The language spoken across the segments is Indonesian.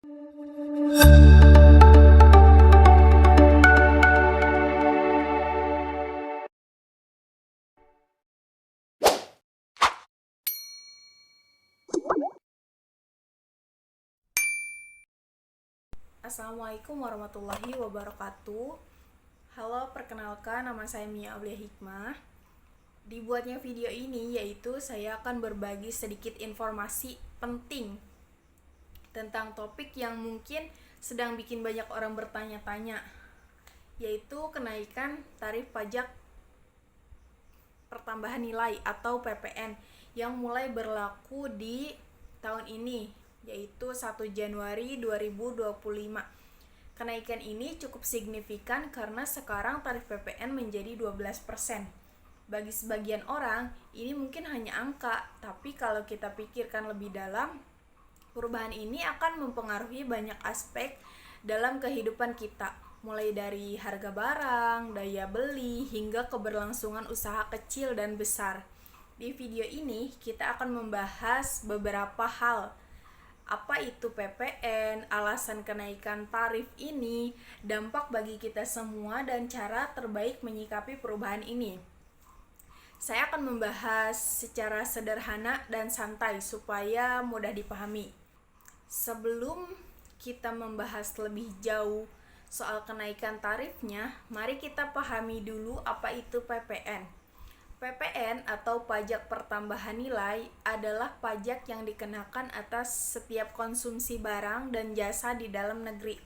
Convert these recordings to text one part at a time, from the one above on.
Assalamualaikum warahmatullahi wabarakatuh. Halo, perkenalkan nama saya Mia Aulia Hikmah. Dibuatnya video ini yaitu saya akan berbagi sedikit informasi penting tentang topik yang mungkin sedang bikin banyak orang bertanya-tanya, yaitu kenaikan tarif pajak pertambahan nilai atau PPN yang mulai berlaku di tahun ini, yaitu 1 Januari 2025. Kenaikan ini cukup signifikan karena sekarang tarif PPN menjadi 12%. Bagi sebagian orang, ini mungkin hanya angka, tapi kalau kita pikirkan lebih dalam, perubahan ini akan mempengaruhi banyak aspek dalam kehidupan kita, mulai dari harga barang, daya beli, hingga keberlangsungan usaha kecil dan besar. Di video ini, kita akan membahas beberapa hal. Apa itu PPN, alasan kenaikan tarif ini, dampak bagi kita semua, dan cara terbaik menyikapi perubahan ini. Saya akan membahas secara sederhana dan santai supaya mudah dipahami. Sebelum kita membahas lebih jauh soal kenaikan tarifnya, mari kita pahami dulu apa itu PPN. PPN atau pajak pertambahan nilai adalah pajak yang dikenakan atas setiap konsumsi barang dan jasa di dalam negeri.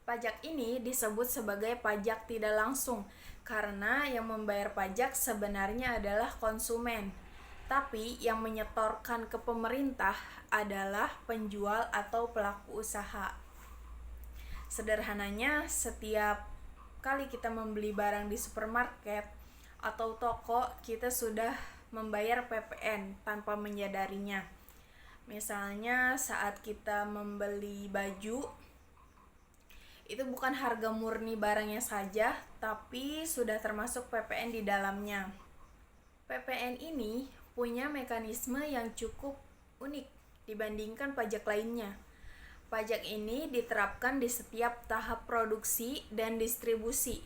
Pajak ini disebut sebagai pajak tidak langsung karena yang membayar pajak sebenarnya adalah konsumen, tapi yang menyetorkan ke pemerintah adalah penjual atau pelaku usaha. Sederhananya, setiap kali kita membeli barang di supermarket atau toko, kita sudah membayar PPN tanpa menyadarinya. Misalnya saat kita membeli baju, itu bukan harga murni barangnya saja, tapi sudah termasuk PPN di dalamnya. PPN ini punya mekanisme yang cukup unik dibandingkan pajak lainnya. Pajak ini diterapkan di setiap tahap produksi dan distribusi,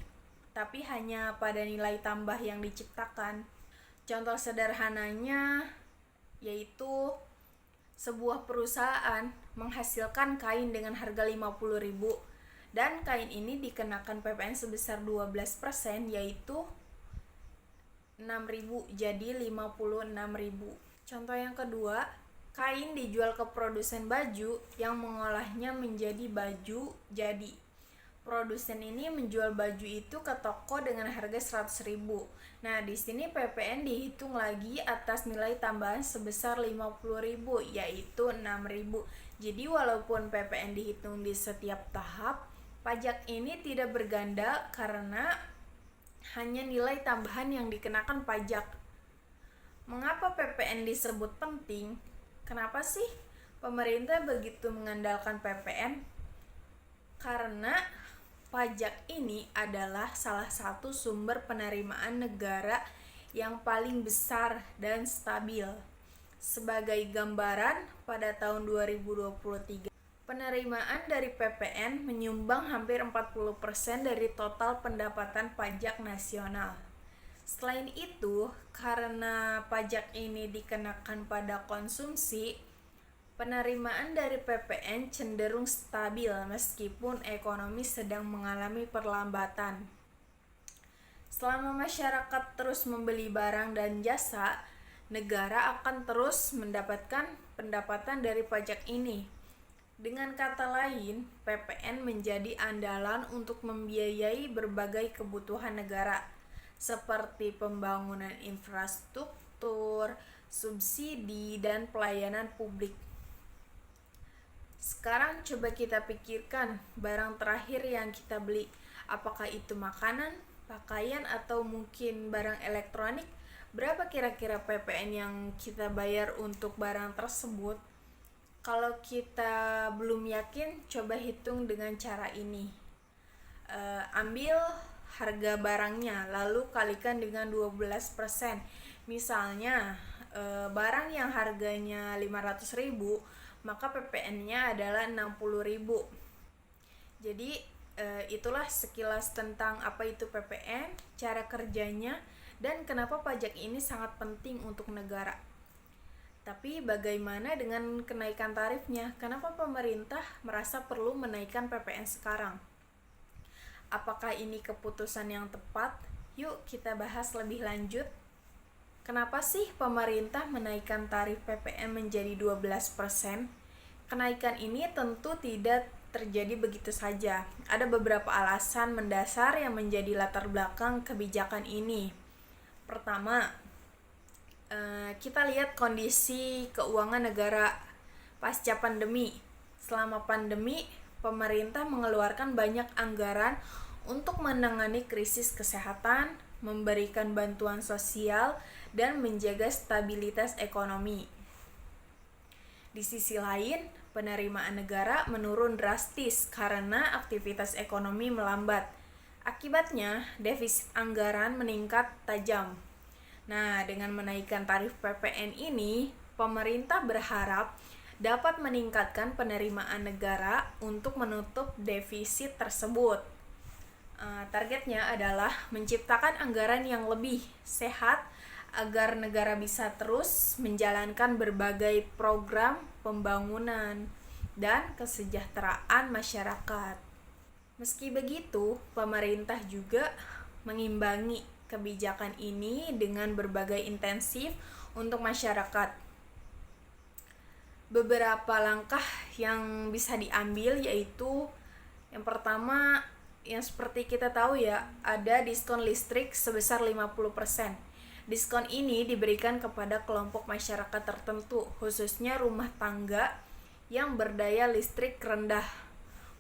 tapi hanya pada nilai tambah yang diciptakan. Contoh sederhananya yaitu sebuah perusahaan menghasilkan kain dengan harga 50.000 dan kain ini dikenakan PPN sebesar 12%, yaitu 6.000 jadi 56.000. Contoh yang kedua, kain dijual ke produsen baju yang mengolahnya menjadi baju jadi. Produsen ini menjual baju itu ke toko dengan harga 100.000. Nah, di sini PPN dihitung lagi atas nilai tambahan sebesar 50.000, yaitu 6.000. Jadi walaupun PPN dihitung di setiap tahap, pajak ini tidak berganda karena hanya nilai tambahan yang dikenakan pajak. Mengapa PPN disebut penting? Kenapa sih pemerintah begitu mengandalkan PPN? Karena pajak ini adalah salah satu sumber penerimaan negara yang paling besar dan stabil. Sebagai gambaran, pada tahun 2023, penerimaan dari PPN menyumbang hampir 40% dari total pendapatan pajak nasional. Selain itu, karena pajak ini dikenakan pada konsumsi, penerimaan dari PPN cenderung stabil meskipun ekonomi sedang mengalami perlambatan. Selama masyarakat terus membeli barang dan jasa, negara akan terus mendapatkan pendapatan dari pajak ini. Dengan kata lain, PPN menjadi andalan untuk membiayai berbagai kebutuhan negara, seperti pembangunan infrastruktur, subsidi, dan pelayanan publik. Sekarang coba kita pikirkan barang terakhir yang kita beli. Apakah itu makanan, pakaian, atau mungkin barang elektronik? Berapa kira-kira PPN yang kita bayar untuk barang tersebut? Kalau kita belum yakin, coba hitung dengan cara ini. Ambil harga barangnya, lalu kalikan dengan 12%. Misalnya, barang yang harganya 500.000 maka PPN-nya adalah 60.000. Jadi itulah sekilas tentang apa itu PPN, cara kerjanya, dan kenapa pajak ini sangat penting untuk negara. Tapi bagaimana dengan kenaikan tarifnya? Kenapa pemerintah merasa perlu menaikkan PPN sekarang? Apakah ini keputusan yang tepat? Yuk kita bahas lebih lanjut. Kenapa sih pemerintah menaikkan tarif PPN menjadi 12%? Kenaikan ini tentu tidak terjadi begitu saja. Ada beberapa alasan mendasar yang menjadi latar belakang kebijakan ini. Pertama, kita lihat kondisi keuangan negara pasca pandemi. Selama pandemi, pemerintah mengeluarkan banyak anggaran untuk menangani krisis kesehatan, memberikan bantuan sosial, dan menjaga stabilitas ekonomi. Di sisi lain, penerimaan negara menurun drastis karena aktivitas ekonomi melambat. Akibatnya, defisit anggaran meningkat tajam. Nah, dengan menaikkan tarif PPN ini, pemerintah berharap dapat meningkatkan penerimaan negara untuk menutup defisit tersebut. Targetnya adalah menciptakan anggaran yang lebih sehat agar negara bisa terus menjalankan berbagai program pembangunan dan kesejahteraan masyarakat. Meski begitu, pemerintah juga mengimbangi kebijakan ini dengan berbagai intensif untuk masyarakat. Beberapa langkah yang bisa diambil yaitu yang pertama, yang seperti kita tahu ya, ada diskon listrik sebesar 50%. Diskon ini diberikan kepada kelompok masyarakat tertentu, khususnya rumah tangga yang berdaya listrik rendah.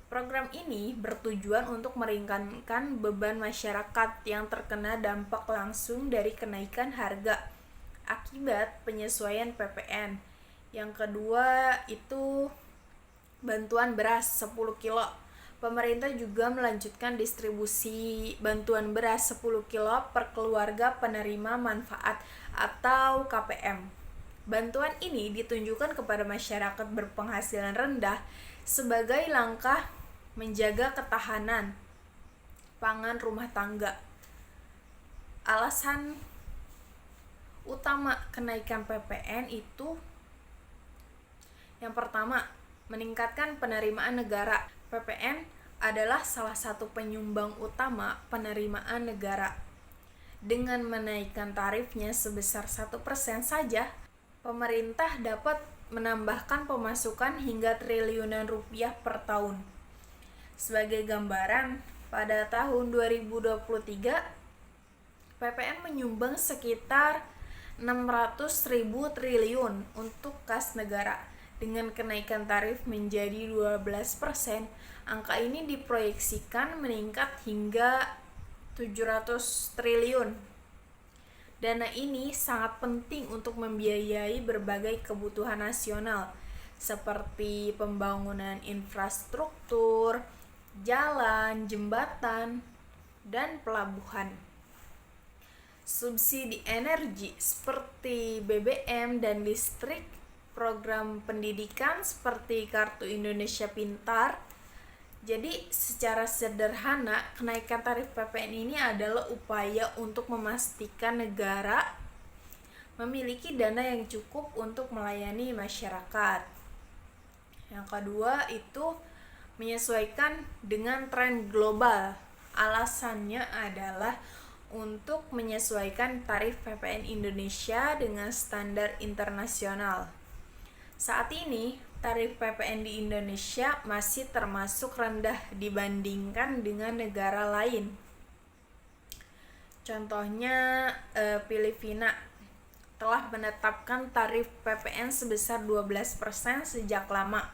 Program ini bertujuan untuk meringankan beban masyarakat yang terkena dampak langsung dari kenaikan harga akibat penyesuaian PPN. Yang kedua itu bantuan beras 10 kilo. Pemerintah juga melanjutkan distribusi bantuan beras 10 kilo per keluarga penerima manfaat atau KPM. Bantuan ini ditunjukkan kepada masyarakat berpenghasilan rendah sebagai langkah menjaga ketahanan pangan rumah tangga. Alasan utama kenaikan PPN itu yang pertama, meningkatkan penerimaan negara. PPN adalah salah satu penyumbang utama penerimaan negara. Dengan menaikkan tarifnya sebesar 1% saja, pemerintah dapat menambahkan pemasukan hingga triliunan rupiah per tahun. Sebagai gambaran, pada tahun 2023, PPN menyumbang sekitar 600.000 triliun untuk kas negara. Dengan kenaikan tarif menjadi 12%, angka ini diproyeksikan meningkat hingga 700 triliun. Dana ini sangat penting untuk membiayai berbagai kebutuhan nasional, seperti pembangunan infrastruktur, jalan, jembatan, dan pelabuhan. Subsidi energi seperti BBM dan listrik, program pendidikan seperti Kartu Indonesia Pintar. Jadi secara sederhana, kenaikan tarif PPN ini adalah upaya untuk memastikan negara memiliki dana yang cukup untuk melayani masyarakat. Yang kedua itu menyesuaikan dengan tren global. Alasannya adalah untuk menyesuaikan tarif PPN Indonesia dengan standar internasional. Saat ini, tarif PPN di Indonesia masih termasuk rendah dibandingkan dengan negara lain. Contohnya, Filipina telah menetapkan tarif PPN sebesar 12% sejak lama.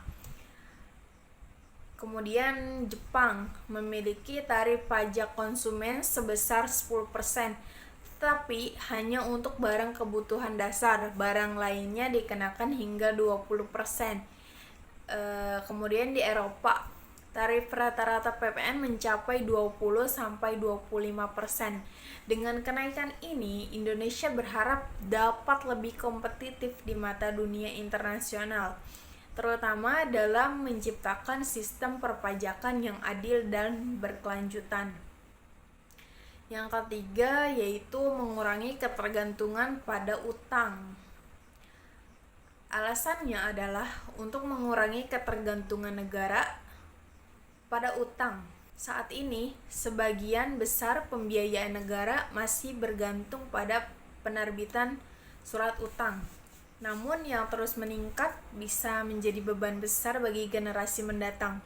Kemudian Jepang memiliki tarif pajak konsumen sebesar 10%, tapi hanya untuk barang kebutuhan dasar, barang lainnya dikenakan hingga 20%. Kemudian di Eropa, tarif rata-rata PPN mencapai 20-25%. Dengan kenaikan ini, Indonesia berharap dapat lebih kompetitif di mata dunia internasional. terutama dalam menciptakan sistem perpajakan yang adil dan berkelanjutan. Yang ketiga yaitu mengurangi ketergantungan pada utang. Alasannya adalah untuk mengurangi ketergantungan negara pada utang. Saat ini, sebagian besar pembiayaan negara masih bergantung pada penerbitan surat utang. Namun yang terus meningkat bisa menjadi beban besar bagi generasi mendatang.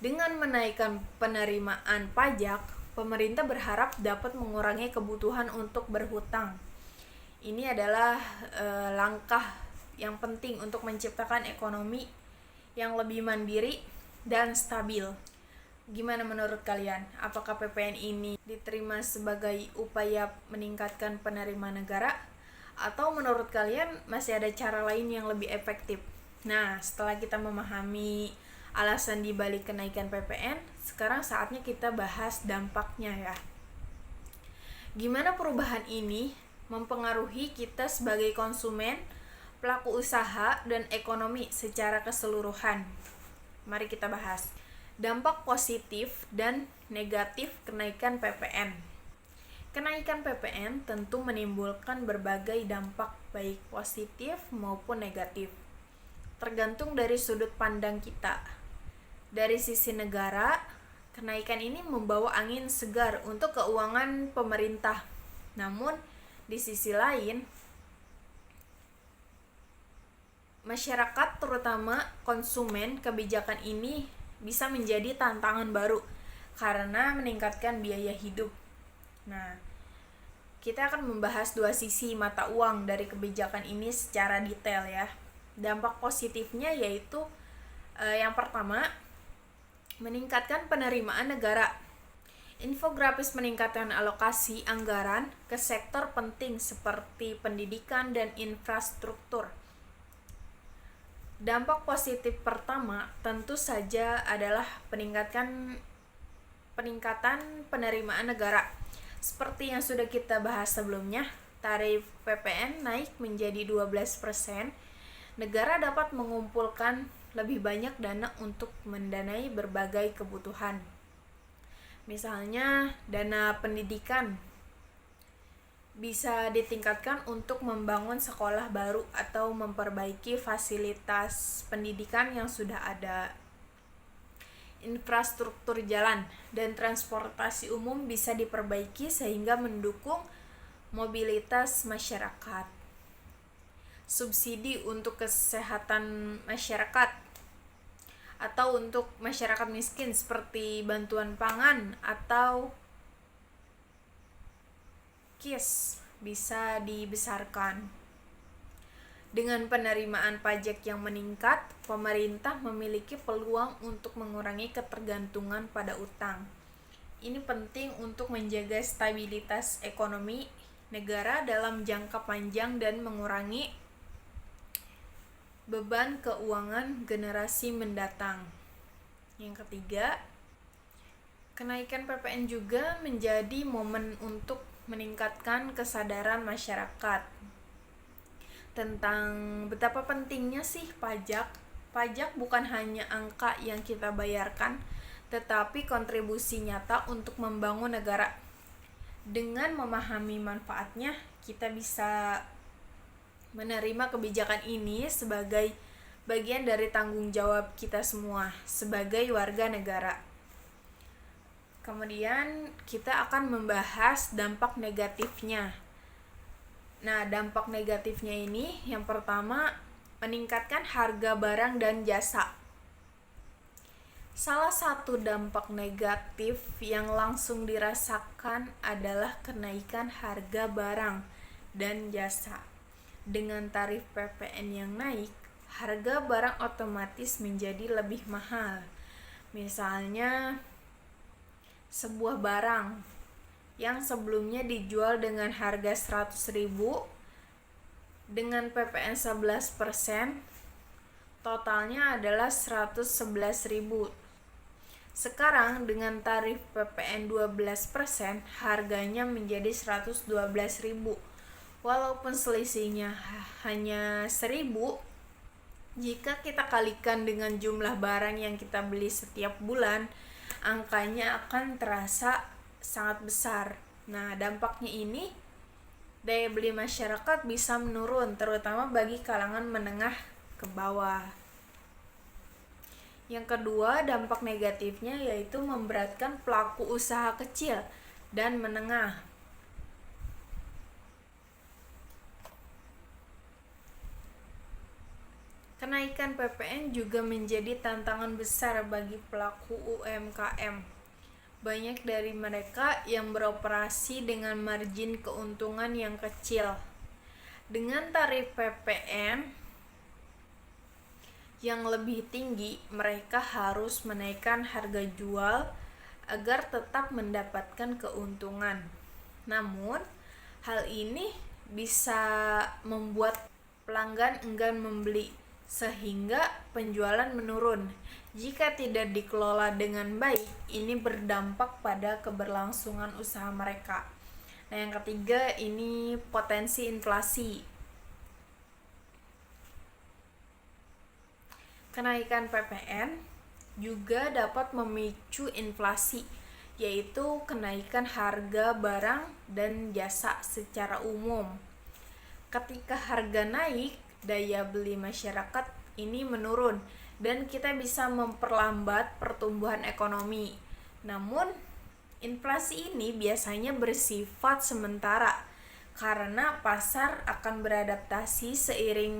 Dengan menaikkan penerimaan pajak, pemerintah berharap dapat mengurangi kebutuhan untuk berhutang. Ini adalah langkah yang penting untuk menciptakan ekonomi yang lebih mandiri dan stabil. Gimana menurut kalian? Apakah PPN ini diterima sebagai upaya meningkatkan penerimaan negara? Atau menurut kalian masih ada cara lain yang lebih efektif? Nah, setelah kita memahami alasan dibalik kenaikan PPN, sekarang saatnya kita bahas dampaknya ya. Gimana perubahan ini mempengaruhi kita sebagai konsumen, pelaku usaha, dan ekonomi secara keseluruhan? Mari kita bahas. Dampak positif dan negatif kenaikan PPN. Kenaikan PPN tentu menimbulkan berbagai dampak baik positif maupun negatif. Tergantung dari sudut pandang kita. Dari sisi negara, kenaikan ini membawa angin segar untuk keuangan pemerintah. Namun, di sisi lain, masyarakat terutama konsumen kebijakan ini bisa menjadi tantangan baru karena meningkatkan biaya hidup. Nah, kita akan membahas dua sisi mata uang dari kebijakan ini secara detail ya. Dampak positifnya yaitu yang pertama, meningkatkan penerimaan negara. Infografis meningkatkan alokasi anggaran ke sektor penting seperti pendidikan dan infrastruktur. Dampak positif pertama tentu saja adalah peningkatan penerimaan negara. Seperti yang sudah kita bahas sebelumnya, tarif PPN naik menjadi 12%. Negara dapat mengumpulkan lebih banyak dana untuk mendanai berbagai kebutuhan. Misalnya, dana pendidikan bisa ditingkatkan untuk membangun sekolah baru atau memperbaiki fasilitas pendidikan yang sudah ada. Infrastruktur jalan dan transportasi umum bisa diperbaiki sehingga mendukung mobilitas masyarakat. Subsidi untuk kesehatan masyarakat atau untuk masyarakat miskin seperti bantuan pangan atau KIS bisa dibesarkan. Dengan penerimaan pajak yang meningkat, pemerintah memiliki peluang untuk mengurangi ketergantungan pada utang. Ini penting untuk menjaga stabilitas ekonomi negara dalam jangka panjang dan mengurangi beban keuangan generasi mendatang. Yang ketiga, kenaikan PPN juga menjadi momen untuk meningkatkan kesadaran masyarakat tentang betapa pentingnya sih pajak. Pajak bukan hanya angka yang kita bayarkan, tetapi kontribusi nyata untuk membangun negara. Dengan memahami manfaatnya, kita bisa menerima kebijakan ini sebagai bagian dari tanggung jawab kita semua sebagai warga negara. Kemudian kita akan membahas dampak negatifnya. Nah, dampak negatifnya ini yang pertama, meningkatkan harga barang dan jasa. Salah satu dampak negatif yang langsung dirasakan adalah kenaikan harga barang dan jasa. Dengan tarif PPN yang naik, harga barang otomatis menjadi lebih mahal. Misalnya, sebuah barang yang sebelumnya dijual dengan harga 100.000 dengan PPN 11%, totalnya adalah 111.000. Sekarang dengan tarif PPN 12%, harganya menjadi 112.000. Walaupun selisihnya hanya 1.000, Jika kita kalikan dengan jumlah barang yang kita beli setiap bulan, angkanya akan terasa sangat besar. Nah, dampaknya ini daya beli masyarakat bisa menurun, terutama bagi kalangan menengah ke bawah. Yang kedua, dampak negatifnya yaitu memberatkan pelaku usaha kecil dan menengah. Kenaikan PPN juga menjadi tantangan besar bagi pelaku UMKM. Banyak dari mereka yang beroperasi dengan margin keuntungan yang kecil. Dengan tarif PPN yang lebih tinggi, mereka harus menaikkan harga jual agar tetap mendapatkan keuntungan. Namun, hal ini bisa membuat pelanggan enggan membeli, sehingga penjualan menurun. Jika tidak dikelola dengan baik, ini berdampak pada keberlangsungan usaha mereka. Nah, yang ketiga ini potensi inflasi. Kenaikan PPN juga dapat memicu inflasi, yaitu kenaikan harga barang dan jasa secara umum. Ketika harga naik, daya beli masyarakat ini menurun dan kita bisa memperlambat pertumbuhan ekonomi. Namun, inflasi ini biasanya bersifat sementara karena pasar akan beradaptasi seiring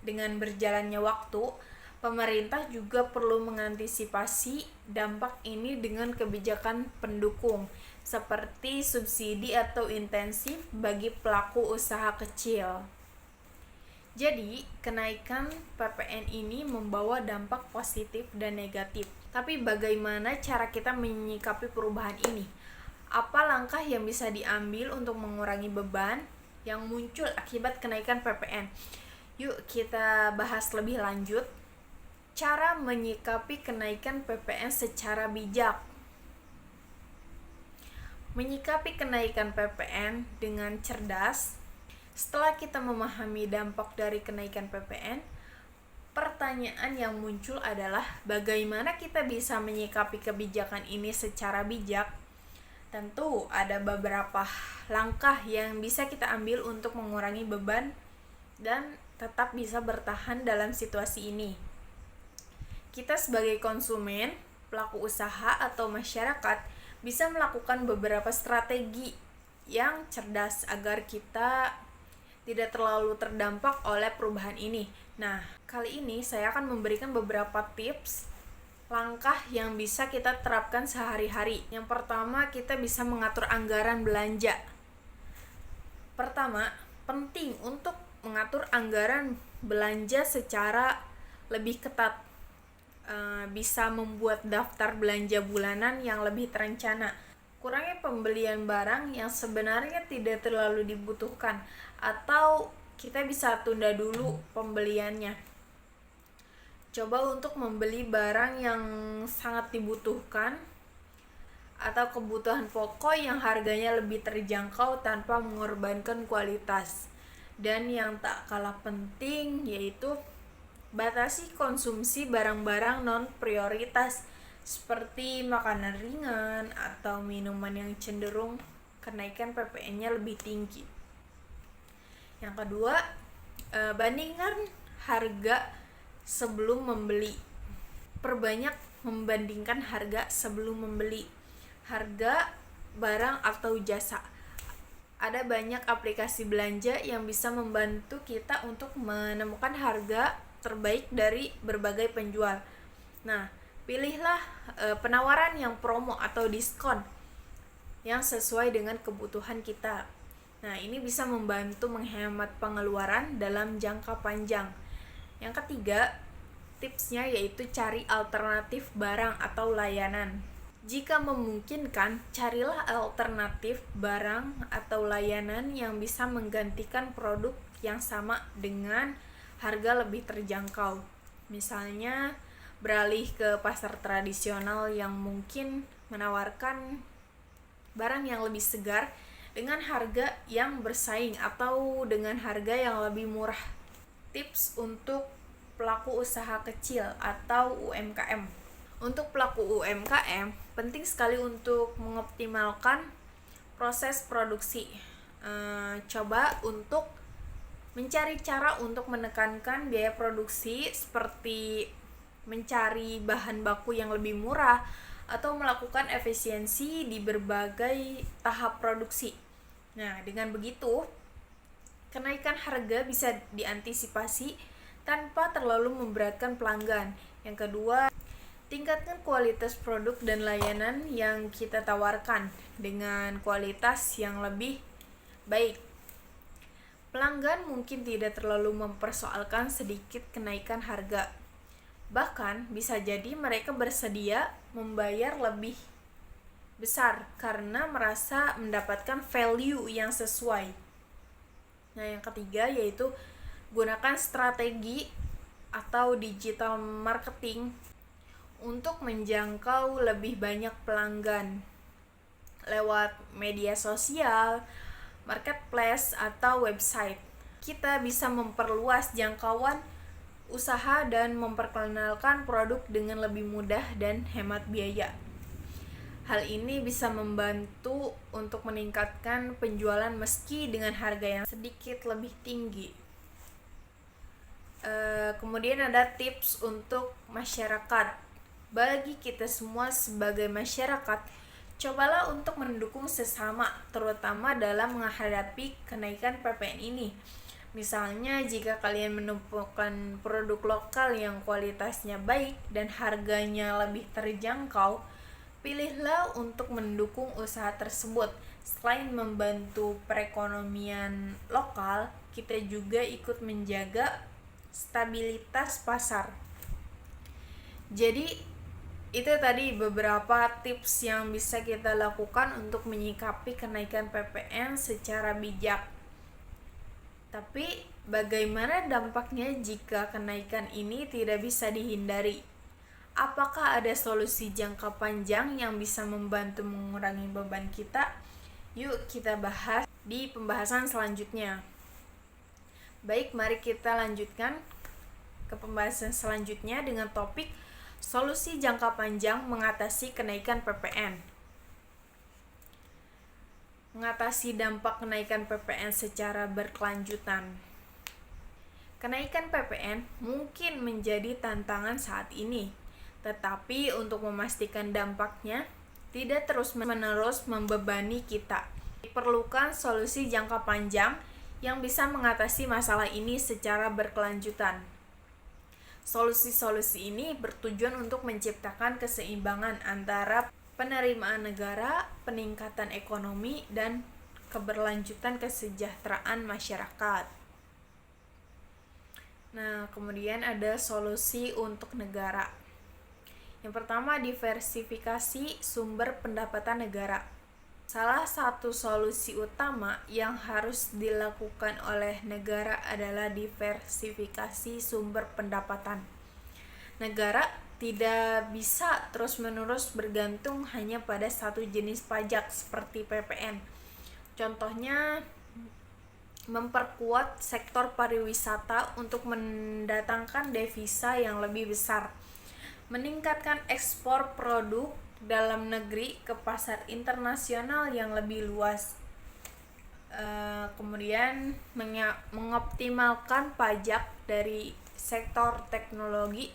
dengan berjalannya waktu. Pemerintah juga perlu mengantisipasi dampak ini dengan kebijakan pendukung seperti subsidi atau intensif bagi pelaku usaha kecil. Jadi, kenaikan PPN ini membawa dampak positif dan negatif. Tapi bagaimana cara kita menyikapi perubahan ini? Apa langkah yang bisa diambil untuk mengurangi beban yang muncul akibat kenaikan PPN? Yuk kita bahas lebih lanjut. Cara menyikapi kenaikan PPN secara bijak. Menyikapi kenaikan PPN dengan cerdas. Setelah kita memahami dampak dari kenaikan PPN, pertanyaan yang muncul adalah bagaimana kita bisa menyikapi kebijakan ini secara bijak. Tentu ada beberapa langkah yang bisa kita ambil untuk mengurangi beban dan tetap bisa bertahan dalam situasi ini. Kita sebagai konsumen, pelaku usaha atau masyarakat bisa melakukan beberapa strategi yang cerdas agar kita tidak terlalu terdampak oleh perubahan ini. Nah, kali ini saya akan memberikan beberapa tips langkah yang bisa kita terapkan sehari-hari. Yang pertama, kita bisa mengatur anggaran belanja. Pertama, penting untuk mengatur anggaran belanja secara lebih ketat. Bisa membuat daftar belanja bulanan yang lebih terencana. Kurangnya pembelian barang yang sebenarnya tidak terlalu dibutuhkan, atau kita bisa tunda dulu pembeliannya. Coba untuk membeli barang yang sangat dibutuhkan atau kebutuhan pokok yang harganya lebih terjangkau tanpa mengorbankan kualitas. Dan yang tak kalah penting yaitu batasi konsumsi barang-barang non-prioritas seperti makanan ringan atau minuman yang cenderung kenaikan PPN-nya lebih tinggi. Yang kedua, bandingkan harga sebelum membeli. Perbanyak membandingkan harga sebelum membeli. Harga barang atau jasa. Ada banyak aplikasi belanja yang bisa membantu kita untuk menemukan harga terbaik dari berbagai penjual. Nah, pilihlah penawaran yang promo atau diskon yang sesuai dengan kebutuhan kita. Nah, ini bisa membantu menghemat pengeluaran dalam jangka panjang. Yang ketiga, tipsnya yaitu cari alternatif barang atau layanan. Jika memungkinkan, carilah alternatif barang atau layanan yang bisa menggantikan produk yang sama dengan harga lebih terjangkau. Misalnya, beralih ke pasar tradisional yang mungkin menawarkan barang yang lebih segar dengan harga yang bersaing atau dengan harga yang lebih murah. Tips untuk pelaku usaha kecil atau UMKM. Untuk pelaku UMKM, penting sekali untuk mengoptimalkan proses produksi. Coba untuk mencari cara untuk menekankan biaya produksi seperti mencari bahan baku yang lebih murah atau melakukan efisiensi di berbagai tahap produksi. Nah, dengan begitu, kenaikan harga bisa diantisipasi tanpa terlalu memberatkan pelanggan. Yang kedua, tingkatkan kualitas produk dan layanan yang kita tawarkan dengan kualitas yang lebih baik. Pelanggan mungkin tidak terlalu mempersoalkan sedikit kenaikan harga. Bahkan bisa jadi mereka bersedia membayar lebih besar karena merasa mendapatkan value yang sesuai. Nah, yang ketiga yaitu gunakan strategi atau digital marketing untuk menjangkau lebih banyak pelanggan lewat media sosial, marketplace, atau website. Kita bisa memperluas jangkauan usaha dan memperkenalkan produk dengan lebih mudah dan hemat biaya. Hal ini bisa membantu untuk meningkatkan penjualan meski dengan harga yang sedikit lebih tinggi. Kemudian ada tips untuk masyarakat. Bagi kita semua sebagai masyarakat, cobalah untuk mendukung sesama, terutama dalam menghadapi kenaikan PPN ini. Misalnya, jika kalian menemukan produk lokal yang kualitasnya baik dan harganya lebih terjangkau, pilihlah untuk mendukung usaha tersebut. Selain membantu perekonomian lokal, kita juga ikut menjaga stabilitas pasar. Jadi, itu tadi beberapa tips yang bisa kita lakukan untuk menyikapi kenaikan PPN secara bijak. Tapi bagaimana dampaknya jika kenaikan ini tidak bisa dihindari? Apakah ada solusi jangka panjang yang bisa membantu mengurangi beban kita? Yuk kita bahas di pembahasan selanjutnya. Baik, mari kita lanjutkan ke pembahasan selanjutnya dengan topik solusi jangka panjang mengatasi kenaikan PPN. Mengatasi dampak kenaikan PPN secara berkelanjutan. Kenaikan PPN mungkin menjadi tantangan saat ini, tetapi untuk memastikan dampaknya tidak terus-menerus membebani kita, diperlukan solusi jangka panjang yang bisa mengatasi masalah ini secara berkelanjutan. Solusi-solusi ini bertujuan untuk menciptakan keseimbangan antara penerimaan negara, peningkatan ekonomi, dan keberlanjutan kesejahteraan masyarakat. Nah, kemudian ada solusi untuk negara. Yang pertama, diversifikasi sumber pendapatan negara. Salah satu solusi utama yang harus dilakukan oleh negara adalah diversifikasi sumber pendapatan. Negara tidak bisa terus-menerus bergantung hanya pada satu jenis pajak seperti PPN. Contohnya, memperkuat sektor pariwisata untuk mendatangkan devisa yang lebih besar, meningkatkan ekspor produk dalam negeri ke pasar internasional yang lebih luas. Kemudian mengoptimalkan pajak dari sektor teknologi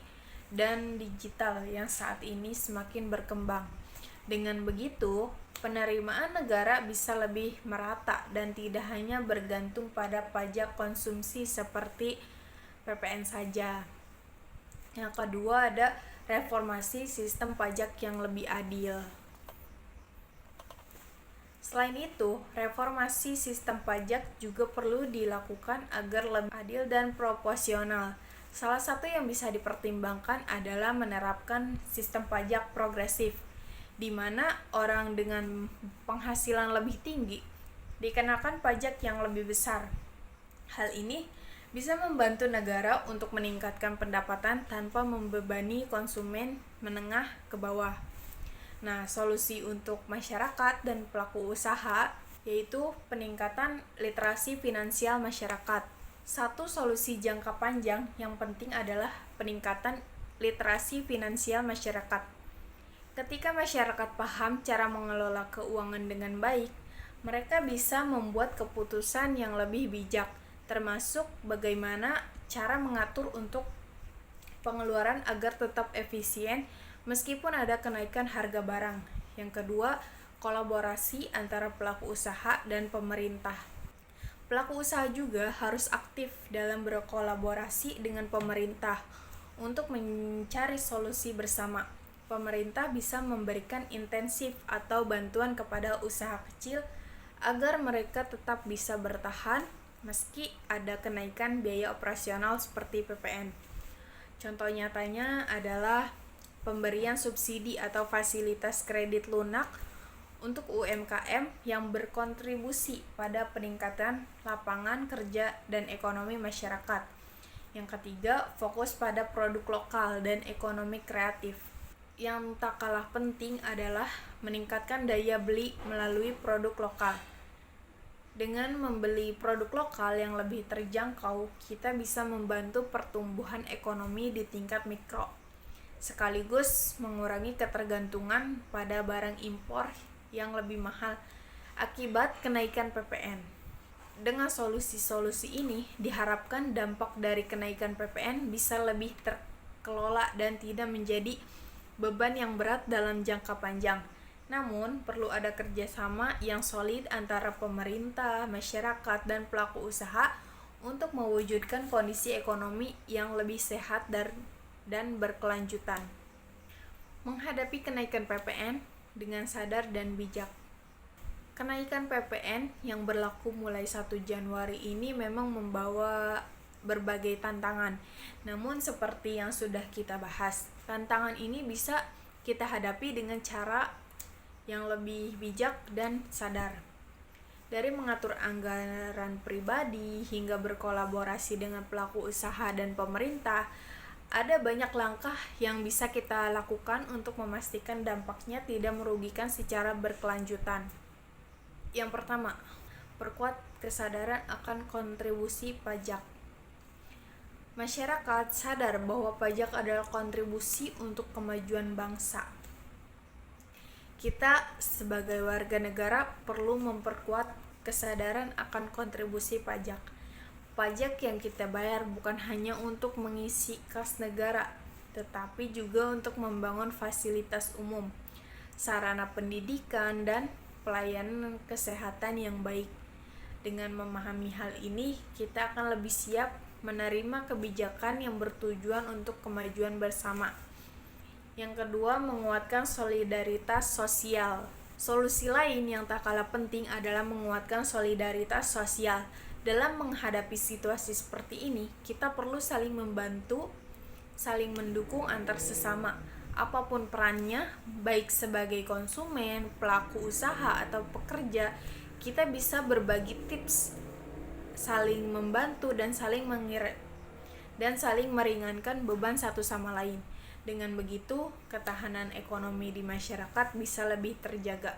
dan digital yang saat ini semakin berkembang. Dengan begitu, penerimaan negara bisa lebih merata dan tidak hanya bergantung pada pajak konsumsi seperti PPN saja. Yang kedua ada reformasi sistem pajak yang lebih adil. Selain itu, reformasi sistem pajak juga perlu dilakukan agar lebih adil dan proporsional. Salah satu yang bisa dipertimbangkan adalah menerapkan sistem pajak progresif, di mana orang dengan penghasilan lebih tinggi dikenakan pajak yang lebih besar. Hal ini bisa membantu negara untuk meningkatkan pendapatan tanpa membebani konsumen menengah ke bawah. Nah, solusi untuk masyarakat dan pelaku usaha yaitu peningkatan literasi finansial masyarakat. Satu solusi jangka panjang yang penting adalah peningkatan literasi finansial masyarakat. Ketika masyarakat paham cara mengelola keuangan dengan baik, mereka bisa membuat keputusan yang lebih bijak, termasuk bagaimana cara mengatur untuk pengeluaran agar tetap efisien meskipun ada kenaikan harga barang. Yang kedua, kolaborasi antara pelaku usaha dan pemerintah. Pelaku usaha juga harus aktif dalam berkolaborasi dengan pemerintah untuk mencari solusi bersama. Pemerintah bisa memberikan intensif atau bantuan kepada usaha kecil agar mereka tetap bisa bertahan meski ada kenaikan biaya operasional seperti PPN. Contoh nyatanya adalah pemberian subsidi atau fasilitas kredit lunak untuk UMKM yang berkontribusi pada peningkatan lapangan kerja dan ekonomi masyarakat. Yang ketiga, fokus pada produk lokal dan ekonomi kreatif. Yang tak kalah penting adalah meningkatkan daya beli melalui produk lokal. Dengan membeli produk lokal yang lebih terjangkau, kita bisa membantu pertumbuhan ekonomi di tingkat mikro, sekaligus mengurangi ketergantungan pada barang impor yang lebih mahal akibat kenaikan PPN. Dengan solusi-solusi ini, diharapkan dampak dari kenaikan PPN bisa lebih terkelola dan tidak menjadi beban yang berat dalam jangka panjang. Namun, perlu ada kerjasama yang solid antara pemerintah, masyarakat, dan pelaku usaha untuk mewujudkan kondisi ekonomi yang lebih sehat dan berkelanjutan. Menghadapi kenaikan PPN dengan sadar dan bijak. Kenaikan PPN yang berlaku mulai 1 Januari ini memang membawa berbagai tantangan. Namun seperti yang sudah kita bahas, tantangan ini bisa kita hadapi dengan cara yang lebih bijak dan sadar. Dari mengatur anggaran pribadi hingga berkolaborasi dengan pelaku usaha dan pemerintah, ada banyak langkah yang bisa kita lakukan untuk memastikan dampaknya tidak merugikan secara berkelanjutan. Yang pertama, perkuat kesadaran akan kontribusi pajak. Masyarakat sadar bahwa pajak adalah kontribusi untuk kemajuan bangsa. Kita sebagai warga negara perlu memperkuat kesadaran akan kontribusi pajak. Pajak yang kita bayar bukan hanya untuk mengisi kas negara, tetapi juga untuk membangun fasilitas umum, sarana pendidikan, dan pelayanan kesehatan yang baik. Dengan memahami hal ini, kita akan lebih siap menerima kebijakan yang bertujuan untuk kemajuan bersama. Yang kedua, menguatkan solidaritas sosial. Solusi lain yang tak kalah penting adalah menguatkan solidaritas sosial. Dalam menghadapi situasi seperti ini, kita perlu saling membantu, saling mendukung antar sesama. Apapun perannya, baik sebagai konsumen, pelaku usaha, atau pekerja, kita bisa berbagi tips, saling membantu, dan saling meringankan beban satu sama lain. Dengan begitu, ketahanan ekonomi di masyarakat bisa lebih terjaga.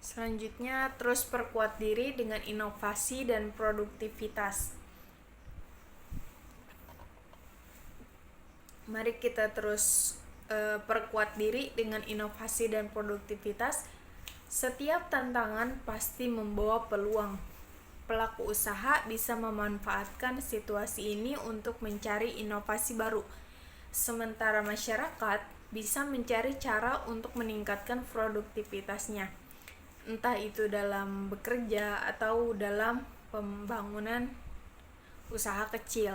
Selanjutnya, terus perkuat diri dengan inovasi dan produktivitas. Mari kita terus perkuat diri dengan inovasi dan produktivitas. Setiap tantangan pasti membawa peluang. Pelaku usaha bisa memanfaatkan situasi ini untuk mencari inovasi baru. Sementara masyarakat bisa mencari cara untuk meningkatkan produktivitasnya, entah itu dalam bekerja atau dalam pembangunan usaha kecil.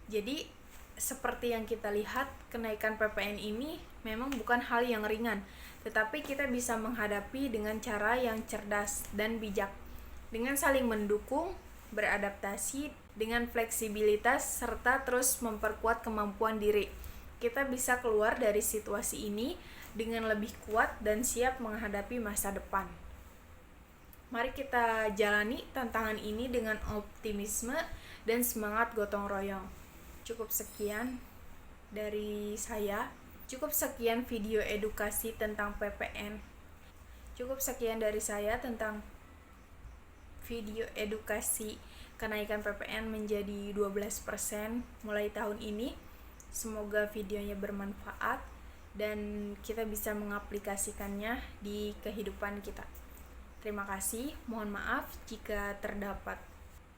Jadi, seperti yang kita lihat, kenaikan PPN ini memang bukan hal yang ringan, tetapi kita bisa menghadapi dengan cara yang cerdas dan bijak, dengan saling mendukung, beradaptasi, dengan fleksibilitas, serta terus memperkuat kemampuan diri. Kita bisa keluar dari situasi ini dengan lebih kuat dan siap menghadapi masa depan. Mari kita jalani tantangan ini dengan optimisme dan semangat gotong royong. Cukup sekian dari saya. Cukup sekian video edukasi tentang PPN. Cukup sekian dari saya tentang video edukasi kenaikan PPN menjadi 12% mulai tahun ini. Semoga videonya bermanfaat dan kita bisa mengaplikasikannya di kehidupan kita. Terima kasih, mohon maaf jika terdapat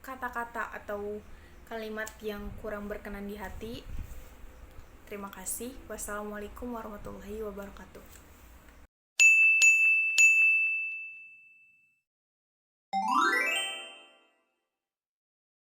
kata-kata atau kalimat yang kurang berkenan di hati. Terima kasih. Wassalamualaikum warahmatullahi wabarakatuh.